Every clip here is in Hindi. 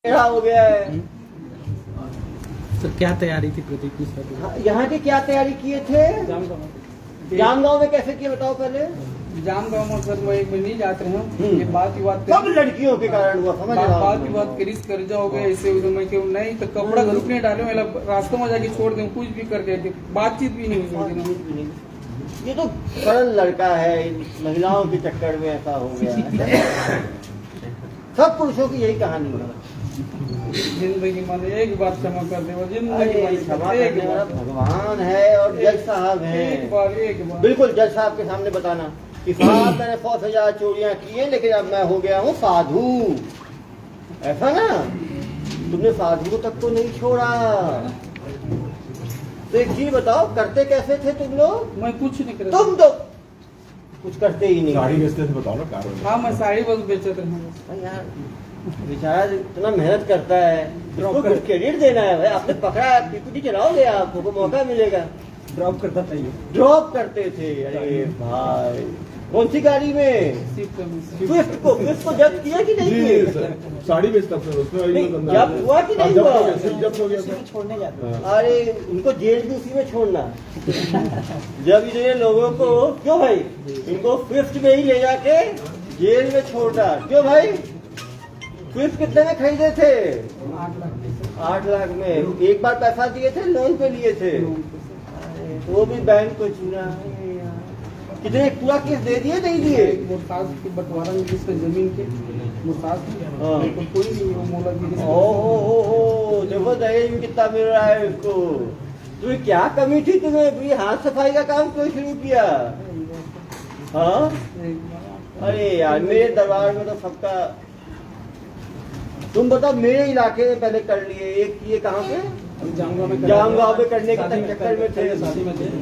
हो गया है। सर क्या तैयारी थी प्रदीप की सर? यहाँ की क्या तैयारी किए थे? जामगांव में कैसे किए बताओ पहले। जामगांव में सर वो एक बार नहीं जाते हैं, ये बात विवाद सब लड़कियों के कारण हुआ, समझ रहा बात हूँ। विवाद करीस कर जाओगे ऐसे मैं क्यों नहीं तो कपड़ा घर नहीं डाले रास्तों में जाके छोड़ दें, कुछ भी कर देते, बातचीत भी नहीं हुई। ये तो सरल लड़का है, महिलाओं के चक्कर में ऐसा हो गया है। सब पुरुषों की यही कहानी है। जिंदगी माने एक बार क्षमा कर दे, वो जिंदगी क्षमा करने वाला भगवान है और जज साहब हैं। एक बार बिल्कुल जज साहब के सामने बताना कि साहब मैंने 100,000 चोरियां की है लेकिन अब मैं हो गया हूँ साधु, ऐसा ना। तुमने साधु तक तो नहीं छोड़ा। तो एक चीज बताओ, करते कैसे थे तुम लोग? मैं कुछ नहीं करता। तुम तो कुछ करते ही नहीं। साड़ी बेचते थे, बताओ ना कार। हाँ मैं साड़ी बस बेचते रहा। यार बेचारा इतना मेहनत करता है, इसको कुछ क्रेडिट देना है भाई। आपने पकड़ा, पीपीटी चलाओगे, आपको मौका मिलेगा। ड्रॉप करता था ये, ड्रॉप करते थे। अरे भाई कौन सी गाड़ी में? स्विफ्ट को जब्त किया कि नहीं किया? साड़ी बेचता था उसमें, जब्त हुआ कि नहीं हुआ? जब्त हो गया था। छोड़ने जाते। अरे उनको जेल भी उसी में छोड़ना। जब इन्होंने लोगों को, क्यों भाई, इनको स्विफ्ट में ही ले जाके जेल में छोड़ना। क्यों भाई? स्विफ्ट कितने में खरीदे थे? 8 लाख में। एक बार पैसा दिए थे, लोन पे लिए थे, वो भी बैंक को चुना। कितने पूरा केस दे दिए नहीं दिए? मुर्ताज के बंटवारा में जिसमें जमीन के मुर्ताज कोई नहीं मोलागिरी। ओहो देखो दहेज में कितना मिल रहा है उसको। तुम्हें क्या कमी थी? तुम्हें हाथ सफाई का काम क्यों शुरू किया? हाँ अरे यार मेरे दरबार में तो सबका। तुम बताओ, मेरे इलाके में पहले कर लिए। एक ये कहाँ पे? जामगांव में करने के चक्कर में थे,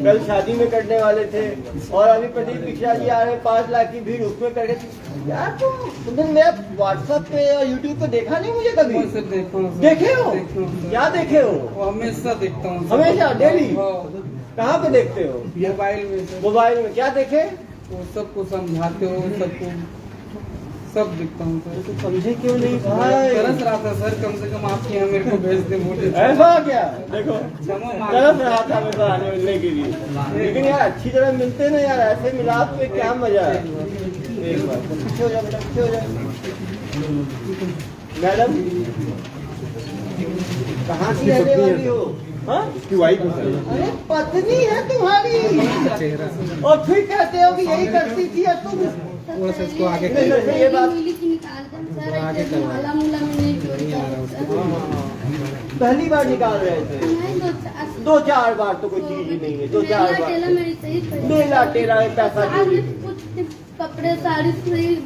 कल शादी में करने वाले थे, और अभी प्रदीप मिश्रा जी आ रहे 5 लाख की भीड़, उसमें करके। यार तुमने मेरा व्हाट्सएप पे और यूट्यूब पे देखा नहीं मुझे कभी? देखे हो? क्या देखे हो? हमेशा देखता हूँ, हमेशा डेली? कहाँ पे देखते हो? मोबाइल में। मोबाइल में क्या देखे? वो सबको समझाते हो, सबको सब दिखता हूँ सर। तो समझे क्यों नहीं भाई? तरस रहा था सर, कम से कम आपके यहाँ मेरे को भेज दे मोटे। ऐसा क्या? देखो तरस रहा था मेरे को आने मिलने के लिए, लेकिन यार अच्छी तरह मिलते ना यार। ऐसे मिलाप में क्या मजा है। एक बार पीछे हो जाए बेटा, पीछे हो जाए। मैडम कहाँ की रहने वाली हो? हाँ उसकी वाइफ है। अरे पत्नी है तुम्हारी, और फिर कहते हो कि यही करती थी। और तुम थोड़ा सा इसको आगे ये बात पहली बार निकाल रहे थे। 2-4 बार तो कोई चीज ही नहीं है। 2-4 बार मेला टेरा पैसा कपड़े साड़ी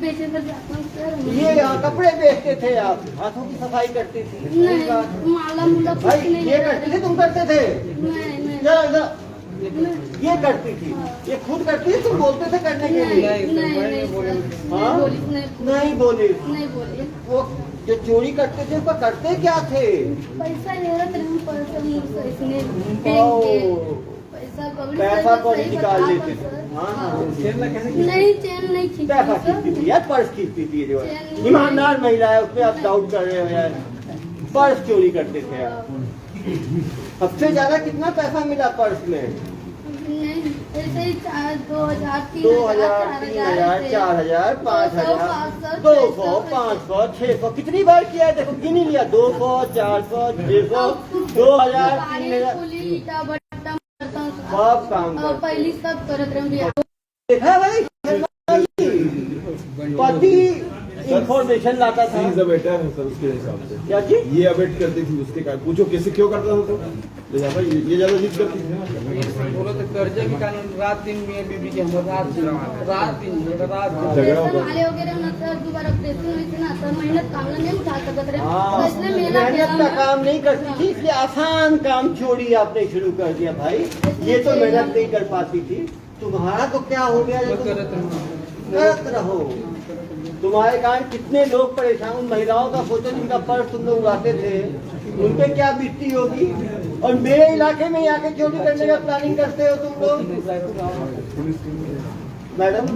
बेचे पर जाता हूँ सर। ये यहाँ कपड़े बेचते थे आप, हाथों की सफाई करती थी? नहीं, माला मुला भाई ये करती थी, तुम करते थे? नहीं जरा ये करती थी, ये खुद करती थी, तुम बोलते थे करने के लिए? हाँ नहीं बोली। वो जो चोरी करते थे वो करते क्या थे? पैसा पैसा को निकाल लेते थे। हाँ नहीं, चैन नहीं खींचती पैसा खींचती थी यार, पर्स खींचती थी। जो ईमानदार महिला है उसपे आप डाउट कर रहे हो यार। पर्स चोरी करते थे यार। सबसे ज्यादा कितना पैसा मिला पर्स में? ऐसे ही 2,000, 3,000, 4,000, 5,000, 200, 500, 600। कितनी बार किया है देखो, गिनी लिया। 200, 400, 600, 2,000, 3,000 सब काम करते। पहली सब करत रहे। देखा भाई, पति इंफॉर्मेशन लाता था। बेटा है सर उसके हिसाब से। क्या चीज? ये अवेट करती थी उसके कारण। पूछो कैसे क्यों करता था तो ये ज्यादा जिद करती थी। बोलो तो कर्जे के कानून रात दिन में बीबी के हम रात दिन झगड़ा होता मेहनत का काम नहीं करती थी, इसलिए आसान काम चोरी आपने शुरू कर दिया भाई। ये तो मेहनत नहीं कर पाती थी। तुम्हारा तो क्या हो गया? करत रहो। तुम्हारे कारण कितने लोग परेशान। उन महिलाओं का सोचो जिनका पर्स तुम लोग उड़ाते थे, उनपे क्या बीतती होगी। और मेरे इलाके में आके चोरी करने का प्लानिंग करते हो तुम लोग। मैडम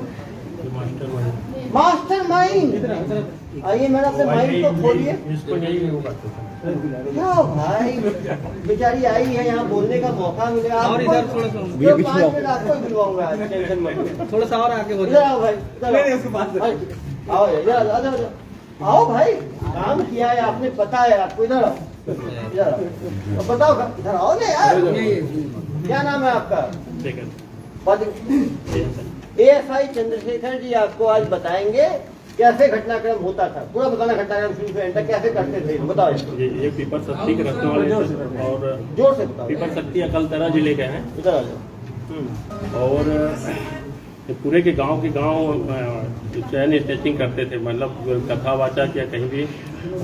मास्टर माइंड आइए मैडम अपने माइंड को खोलिए। इसको यही वो करते थे। क्या भाई, बेचारी आई है यहाँ बोलने का मौका मिलेगा। और इधर थोड़ा सा जो 5 मिनट आपको ही बुलवाऊंगा, टेंशन मत लो। थोड़ा सा और आगे हो इधर जाए। आओ भाई, इधर आओ। आओ इधर आओ भाई, काम किया है आपने, पता है आपको। इधर आओ, इधर आओ। अब बताओ, इधर आओ ना यार। क्या नाम है आपका? ASI चंद्रशेखर जी आपको आज बताएंगे कैसे घटनाक्रम होता था। पूरा बताना घटनाक्रम शुरू से एंड तक कैसे करते थे, बताओ। ये पीपर शक्ति के रखने वाले थे और जोर से बताओ। पीपर शक्ति अकलतरा जिले के हैं इधर आ जाओ। और ये पूरे के गांव चयन स्टेचिंग करते थे। मतलब कथा वाचक या कहीं भी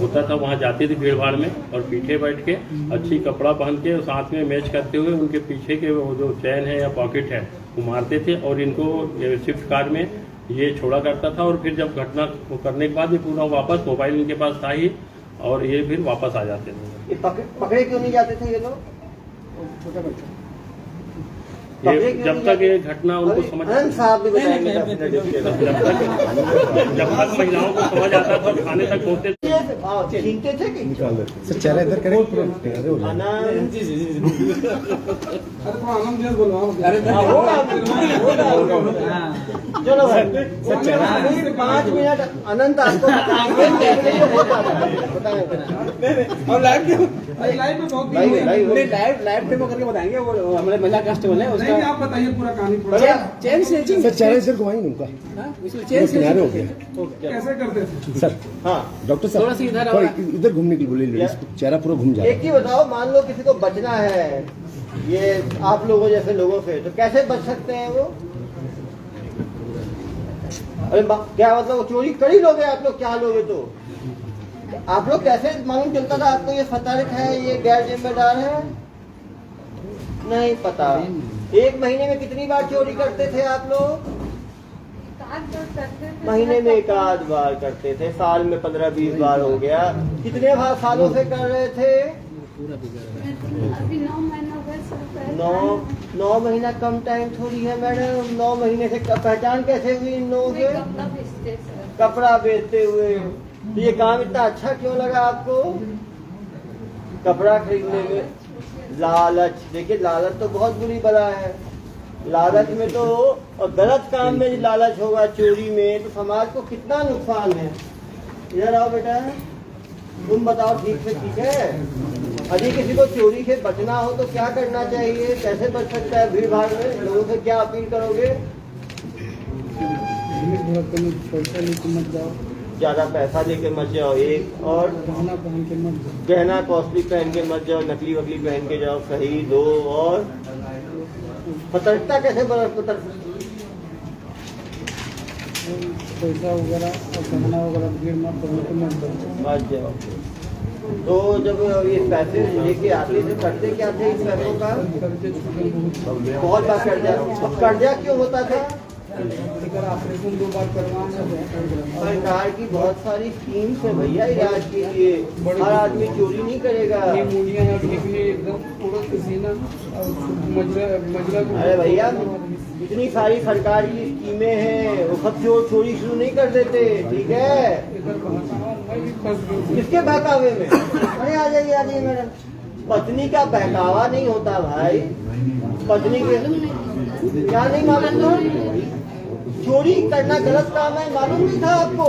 होता था वहाँ जाते थे भीड़ भाड़ में और पीछे बैठ के अच्छी कपड़ा पहन के साथ में मैच करते हुए उनके पीछे के वो जो चैन है या पॉकेट है वो मारते थे और इनको स्विफ्ट कार में ये छोड़ा करता था। और फिर जब घटना करने के बाद ये पूरा वापस मोबाइल इनके पास था ही और ये फिर वापस आ जाते थे। ये पकड़े क्यों नहीं जाते थे ये लोग? ये जब तक ये घटना उनको समझ अनंत साहब भी बताएंगे। जब तक महिलाओं को समझ आता था थाने तक पहुंचते थे। छीनते थे कि सर चेहरा इधर करें आनंद हाँ। चलो भाई, 5 मिनट अनंत आपको लाइव डेमो करके बताएंगे। वो हमारे महिला कांस्टेबल है उसका। आप बताइए पूरा कहानी। चेन स्नेचिंग सर चेहरा इधर घुमाएंगे उनका चेन किनारे हो स्नेचिंग गया कैसे करते थे सर। हाँ डॉक्टर थोड़ा सा इधर साहब आओ। इधर घूमने के लिए बोले लेडीज को, चेहरा पूरा घूम जा रहा एक ही बताओ, मान लो किसी को बचना है ये आप लोगों जैसे लोगों से, तो कैसे बच सकते हैं वो? अरे क्या मतलब चोरी कर ही लोगे आप लोग? क्या लोगे तो आप लोग कैसे मालूम चलता था आपको ये सतर्क है, ये गैर जिम्मेदार है? नहीं पता। 1 महीने में कितनी बार चोरी करते थे आप लोग? महीने में 1 आध बार करते थे, साल में 15-20 बार हो गया। कितने बार सालों से कर रहे थे? अभी 9 महीना हो गया सर। 9 महीना कम टाइम थोड़ी है मैडम। 9 महीने से पहचान कैसे हुई इन लोगों के? कपड़ा बेचते सर। कपड़ा बेचते हुए। तो ये काम इतना अच्छा क्यों लगा आपको? कपड़ा खरीदने में लालच। देखिए लालच तो बहुत बुरी बला है। लालच में तो, और गलत काम में लालच होगा, चोरी में, तो समाज को कितना नुकसान है। इधर आओ बेटा, तुम बताओ ठीक से, ठीक है? यदि किसी को चोरी से बचना हो तो क्या करना चाहिए, कैसे बच सकता है भीड़ भाड़ में? लोगों से क्या अपील करोगे? मत जाओ, ज्यादा पैसा लेके मत जाओ, एक और गहना पहन के मत जाओ, गहना कॉस्टली पहन के मत जाओ, नकली वकली पहन के जाओ, सही। 2 और सतर्कता कैसे बरत पैसा वगैरह और गहना वगैरह भीड़ मत बच जाओ। तो जब ये पैसे लेके आते थे करते क्या थे इस पैसों का? बहुत बार कर्जा क्यों होता था? ऑपरेशन 2 बार करवाना। सरकार की बहुत सारी स्कीम्स है भैया इलाज के लिए। हर आदमी चोरी नहीं करेगा। निमोनिया है एकदम पूरा पसीना मजला। अरे भैया इतनी सारी सरकार की स्कीमें हैं, वो सब चोरी शुरू नहीं कर देते, ठीक है? किसके बहकावे में? अरे आ जाइए मैडम। पत्नी का बहकावा नहीं होता भाई। पत्नी के क्या नहीं मालूम? चोरी करना गलत काम है, मालूम नहीं था आपको?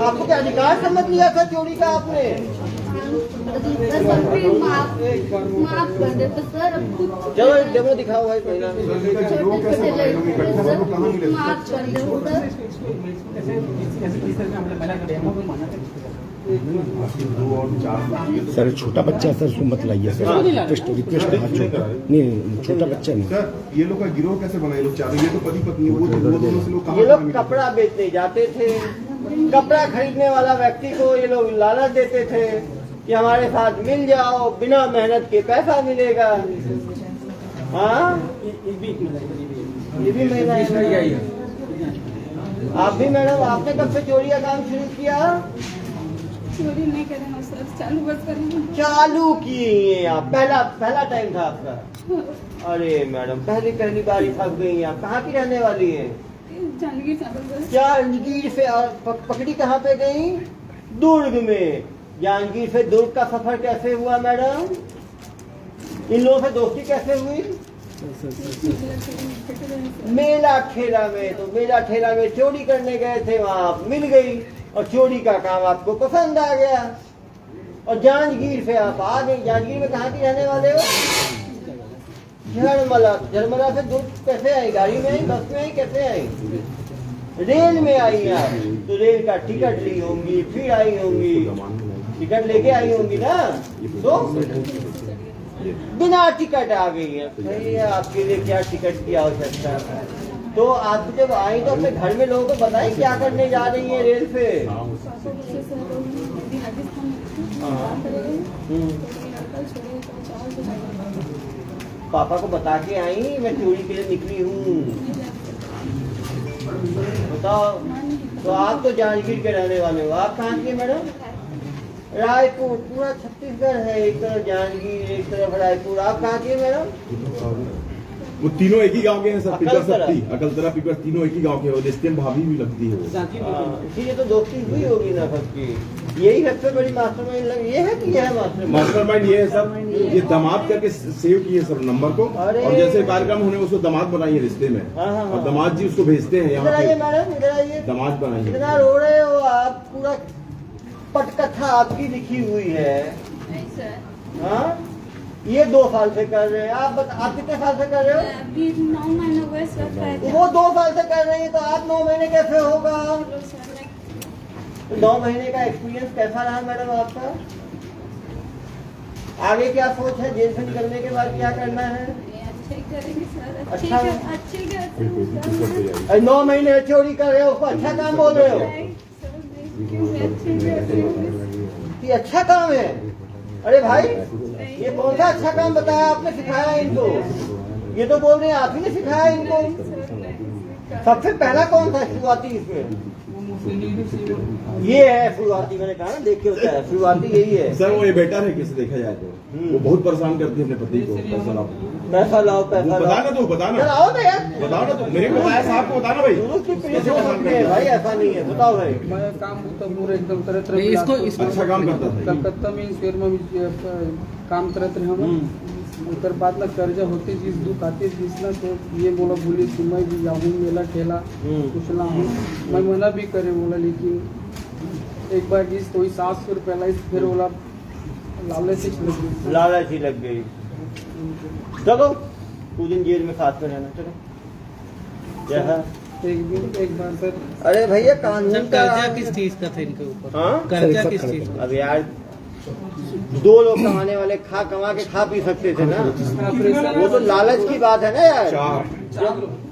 आपको क्या अधिकार समझ लिया था चोरी का आपने? माफ कर दे तो सर। अब कुछ चलो एक डेमो दिखाओ भाई पहला। माफ कर दे सर। सर छोटा बच्चा सर उसको मत लाइए सर। रिक्वेस्ट हाथ जोड़। नहीं छोटा बच्चा नहीं सर। ये लोग का गिरोह कैसे बना? ये लोग चारों, ये तो पति पत्नी, वो दोनों से लोग कहाँ ये लोग कपड़ा बेचने जाते थे। कपड़ा खरीदने वाला व्यक्ति को ये लोग लालच देते थे कि हमारे साथ मिल जाओ, बिना मेहनत के पैसा मिलेगा। हाँ ये भी महिला है। आप भी मैडम, आपने कब से चोरी का काम शुरू किया? चोरी नहीं करेंगे सर, चालू बस करेंगे। चालू किए आप? पहला टाइम था आपका? अरे मैडम पहली बार ही थक गई आप। कहाँ की रहने वाली है? जांजगीर चावल बस। जांजगीर से पकड़ी कहाँ पे गई? दुर्ग में। जांजगीर से दुर्ग का सफर कैसे हुआ मैडम? इन लोगों से दोस्ती कैसे हुई? मेला ठेला में। तो मेला ठेला में चोरी करने गए थे, वहां आप मिल गई और चोरी का काम आपको पसंद आ गया और जांजगीर से आप आ गई। जांजगीर में कहाँ की रहने वाले हो? झरमला। झरमला से दुर्ग कैसे आई? गाड़ी में आई, बस में आई, कैसे आई? रेल में आई आप। तो रेल का टिकट ली होंगी, फिर आई होंगी, टिकट लेके आई होंगी ना, तो बिना टिकट आ गई है। भैया आपके लिए क्या टिकट की आवश्यकता है? तो आप जब आई तो अपने घर में लोगों को बताएं क्या करने जा रही है रेल पे। पापा को बता के आई मैं चोरी के लिए निकली हूँ। बताओ। तो आप तो जांजगीर के रहने वाले हो। आप कहाँ के मैडम? रायपुर। पूरा छत्तीसगढ़ है, एक तरफ जांजगीर, एक तरफ रायपुर। आप कहाँ के मैडम? वो तीनों एक ही गांव के हैं सर। अकलतरा। अकलतरा पीपर तीनों एक ही गांव के हैं। रिश्ते में भाभी भी लगती है वो। इसीलिए तो दोस्ती हुई होगी ना सबकी। यही सबसे बड़ी मास्टरमाइंड लगी। ये है कि यह है मास्टरमाइंड? ये है सर, ये दामाद करके सेव किए सब नंबर को, अरे। और जैसे कार्यक्रम होने उसको दामाद बनाइए रिश्ते में। हाँ, हाँ, और दामाद जी उसको भेजते हैं इधर यहाँ आइए पे, मैडम, इधर आइए। दामाद बनाइए। कितना रो रहे हो आप? पूरा पटकथा आपकी लिखी हुई है। हाँ, ये 2 साल से कर रहे हैं। आप कितने साल से कर रहे हो? अभी 9 महीने हुए सर। वो 2 साल से कर रही है, तो आप 9 महीने कैसे होगा? 9 महीने का एक्सपीरियंस कैसा रहा मैडम आपका? आगे क्या सोच है? जेल से निकलने के बाद क्या करना है? अच्छे करेंगे सर। अच्छा। अच्छे करते हैं। 9 महीने चोरी कर रहे हो, उसको अच्छा काम बोल रहे हो? ये अच्छा काम है? अरे भाई, ये कौन सा अच्छा काम बताया आपने? सिखाया इनको? ये तो बोल रहे हैं आप ही ने सिखाया इनको। सबसे पहला कौन था शुरुआती इसमें? ये है शुरुआती। मैंने कहा ना, देख के होता है शुरुआती, यही है सर। वो ये बेटर है किसी देखा जाए तो। वो बहुत परेशान करती है अपने पति को। पैसा लाओ, पैसा लाओ, पैसा बताना लाओ। तो बताना आओ ना यार, बताओ ना तो। मेरे को बताया साहब को बताना भाई। उसकी कैसे पसंद है भाई? ऐसा नहीं है, बताओ भाई। मैं काम होता पूरा एकदम तरह तरह नहीं, इसको अच्छा काम करता था। कलकत्ता में शेयर में काम करत रहे हम। उतर बाद में कर्जा होते जिस दुख आते जिस ना, तो ये बोला बोली कि मैं भी जाऊँ मेला ठेला कुछ ना हूँ। मैं मना भी करे बोला, लेकिन एक बार जिस तो 700 रुपये लाई, फिर बोला लालच ही लग गई। चलो कुछ दिन जेल में साथ में रहना। चलो जैसा एक बार सर। अरे भैया कानून सर, का कर्जा किस चीज का था इनके ऊपर? हाँ? कर्जा किस चीज का? अब यार 2 लोग कमाने वाले कमा के खा पी सकते थे ना। वो तो लालच की बात है ना यार।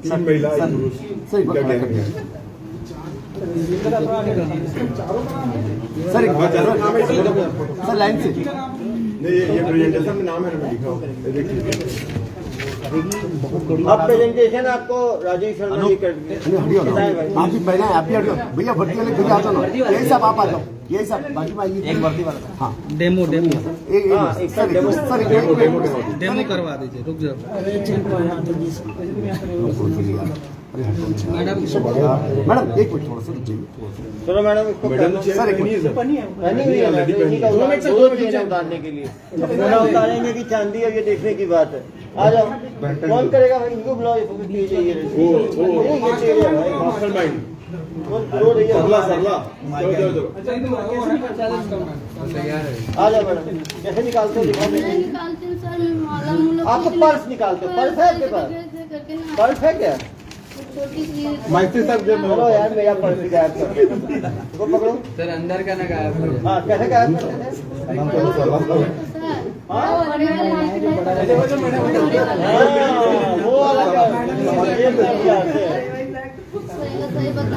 3 महिला, 1 पुरुष। इनका क्या है? सर एक हाँ, चलो नाम है सर लाइन से नहीं, ये प्रेजेंटेशन में नाम है ना, मैं लिखा हूँ। देखिए अब प्रेजेंटेशन आपको राजीव शर्मा जी कर बताएं भाई। आप भी पहले आप भी हटियो भैया, भर्ती वाले खुद आ जाओ ना। यही सब आप आ जाओ, यही सब बाकी में आइए। एक भर्ती वाला हाँ डेमो हाँ, एक सर डेमो। डेमो करवा दीजिए, रुक जाओ मैडम। मैडम एक मिनट थोड़ा सा रुकिए। चलो मैडम, इसको मैडम तो चेयर नहीं है सर। पहनी हुई है ना, तो इन्हीं का उतारने के लिए पूरा उतारेंगे कि चांदी है, ये देखने की बात है। आ जाओ, कौन करेगा भाई? इनको बुलाओ। ये तेज है भाई, मास्टरमाइंड। रो रही है। सरला चलो चलो आ जाओ मैडम। कैसे निकालते हो? दिखाओ। नहीं निकालते हैं सर, माला मुला आप तो कुछ पर्स नहीं। निकालते हो? पर्स है आपके पास? करके ना पर्स है क्या? छोटी सी माइक साहब जब चलो यार, मेरा पर्स ही गायब कर देना। इसको पकड़ो। सर अंदर का ना गायब। हाँ, कैसे गायब करते थे? हाँ, वो वाला सही बता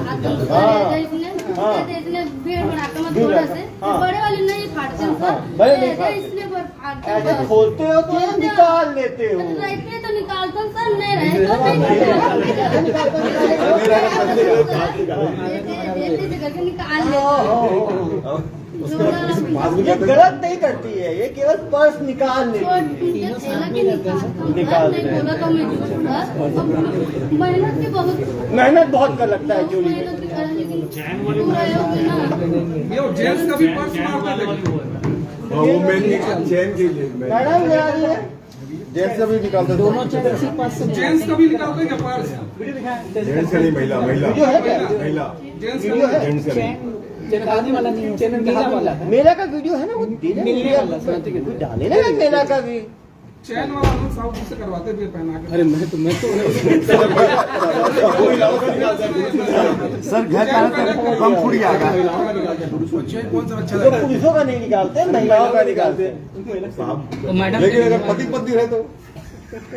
इसने भीड़ बढ़ाते मत थोड़ा से। बड़े वाले नहीं फाड़ते हैं सर, बड़े नहीं फाड़ते। इसलिए फाड़ते ऐसे हैं। खोलते हो तो या निकाल लेते हो? रहते तो निकालते हैं सर, नहीं रहे तो नहीं निकालते। करके निकाल लेते हैं। ये गलत नहीं करती है, ये केवल पर्स निकाल लेती है। मेहनत भी बहुत मेहनत बहुत कर लगता है चोरी में। मेहनत भी कर, लेकिन पूरा है ना। ये जेंट्स का भी पर्स मारते थे। हाँ, वो मैंने चैन के लिए मैडम ले आ रही है, जेंट्स का भी निकालता दोनों चेहरे से पास से जेंट्स का भी निकालते क्या पर्स? जेंट्स का नहीं, महिला वीडियो है क्या? महिला जेंट्स वीडियो है? जेंट्स का नहीं। चेन वाला नहीं, चेन नीला वाला है। मेला का वीडियो है ना, वो मिलने वाला कुछ डाले ना मेला का भी। चैन वाला हम साउथ से करवाते थे पहना के। अरे मैं तो सर घर का कम फूट जाएगा। तो पुरुषों का नहीं निकालते, महिलाओं का निकालते। तो मैडम लेकिन अगर पति पत्नी रहे तो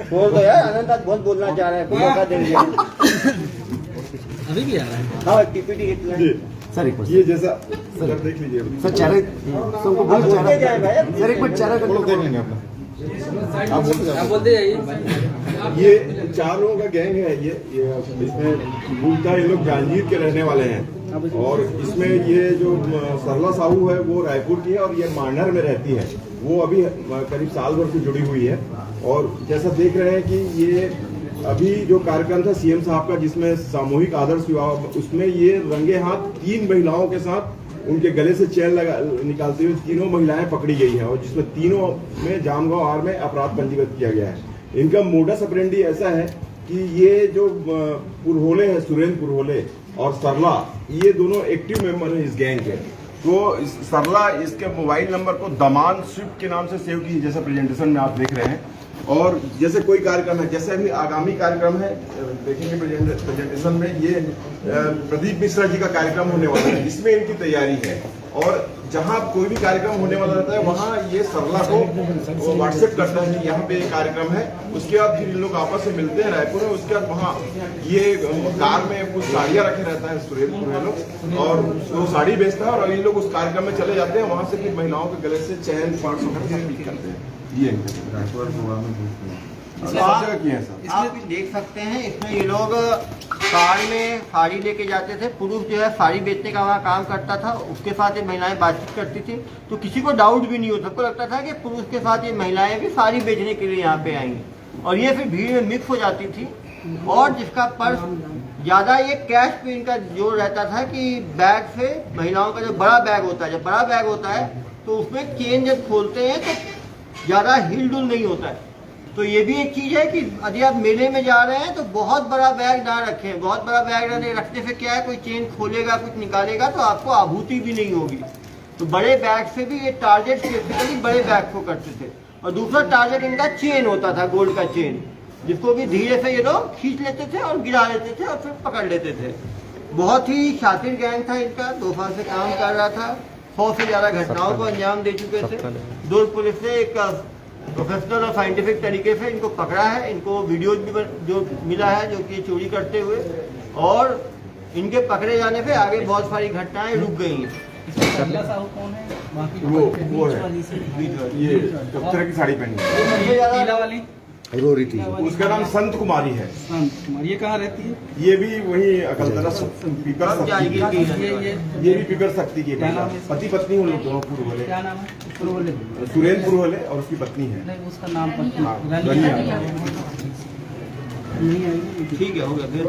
बोल दो यार, अनंत आज बहुत बोलना चाह रहे हैं, कोई मौका देंगे। अभी भी आ रहा है। हाँ टीपीटी कितना है? सर एक बार ये जैसा सर देख लीजिए, सर चेहरे सबको बोलो बोलते जाए चेहरा। भाई। सर एक बार चेहरा आप लोग देख लेंगे अपना। आप बोलते जाइए। ये 4 लोगों का गैंग है। ये इसमें मूलतः ये लोग जांजगीर के रहने वाले हैं और इसमें ये जो सरला साहू है वो रायपुर की है और ये मांडर में रहती है। वो अभी करीब साल भर से जुड़ी हुई है और जैसा देख रहे हैं कि ये अभी जो कार्यक्रम था सीएम साहब का जिसमें सामूहिक आदर्श विवाह, उसमें ये रंगे हाथ 3 महिलाओं के साथ उनके गले से चैन निकालते हुए 3 महिलाएं पकड़ी गई हैं और जिसमें तीनों में जामगांव आर में अपराध पंजीकृत किया गया है। इनका मोडस ऑपरेंडी ऐसा है कि ये जो पुरहोले है, सुरेंद्र पुरहोले और सरला, ये दोनों एक्टिव मेंबर हैं इस गैंग के। तो सरला इसके मोबाइल नंबर को दमान स्विफ्ट के नाम से सेव की, जैसा प्रेजेंटेशन में आप देख रहे हैं। और जैसे कोई कार्यक्रम है, जैसे अभी आगामी कार्यक्रम है, देखेंगे प्रेजेंटेशन में, ये प्रदीप मिश्रा जी का कार्यक्रम होने वाला है, इसमें इनकी तैयारी है। और जहां कोई भी कार्यक्रम होने वाला रहता है वहां ये सरला को व्हाट्सएप करता है कि यहाँ पे एक कार्यक्रम है। उसके बाद फिर इन लोग आपस में मिलते हैं रायपुर में। उसके बाद वहाँ ये कार में कुछ साड़ियाँ रखे रहता है सुरेंद्र लोग और वो साड़ी बेचता है और इन लोग उस कार्यक्रम में चले जाते हैं। वहां से फिर महिलाओं के गले से चैन पार्ट करते हैं। ये आप देख सकते हैं, इसमें ये लोग कार में साड़ी लेके जाते थे। पुरुष जो है साड़ी बेचने का वहाँ काम करता था, उसके साथ ये महिलाएं बातचीत करती थी। तो किसी को डाउट भी नहीं हो, सबको लगता था कि पुरुष के साथ ये महिलाएं भी साड़ी बेचने के लिए यहाँ पे आएंगी और ये फिर भीड़ में मिक्स हो जाती थी। और जिसका पर्स ज्यादा, ये कैश पे इनका जोर रहता था कि बैग से महिलाओं का जो बड़ा बैग होता है, जब बड़ा बैग होता है तो उसमें चेन जब खोलते हैं तो ज्यादा हिल डुल नहीं होता है। तो ये भी एक चीज है कि यदि आप मेले में जा रहे हैं तो बहुत बड़ा बैग ना रखें। बहुत बड़ा बैग रखने से क्या है, कोई चेन खोलेगा, कुछ निकालेगा तो आपको आभूति भी नहीं होगी। तो बड़े बैग से भी ये टारगेट स्पेसिफिकली बड़े बैग को करते थे। और दूसरा टारगेट इनका चेन होता था, गोल्ड का चेन, जिसको भी धीरे से ये लोग खींच लेते थे और गिरा लेते थे और फिर पकड़ लेते थे। बहुत ही शातिर गैंग था इनका, 2 साल से काम कर रहा था, 100 से ज्यादा घटनाओं को अंजाम दे चुके थे। दुर्ग पुलिस ने एक प्रोफेशनल और साइंटिफिक तरीके से इनको पकड़ा है। इनको वीडियोज भी जो मिला है जो कि चोरी करते हुए, और इनके पकड़े जाने पे आगे बहुत सारी घटनाएं रुक गई हैं। वो है ये दफ्तर की साड़ी पहनी है, नीला वाली रो रही थी। उसका नाम संत कुमारी है। ये कहाँ रहती है? ये भी वही अकलतरा पीपर अब जाएगी शक्ति, ये भी पीपर शक्ति की महिला, पति पत्नी वो लोग दोनों पुरहोले, क्या नाम है? सुरेंद्र पुरहोले और उसकी पत्नी है। नहीं, उसका नाम हाँ, रनिया। रनिया। नहीं आएगी। ठीक है, हो गया फिर।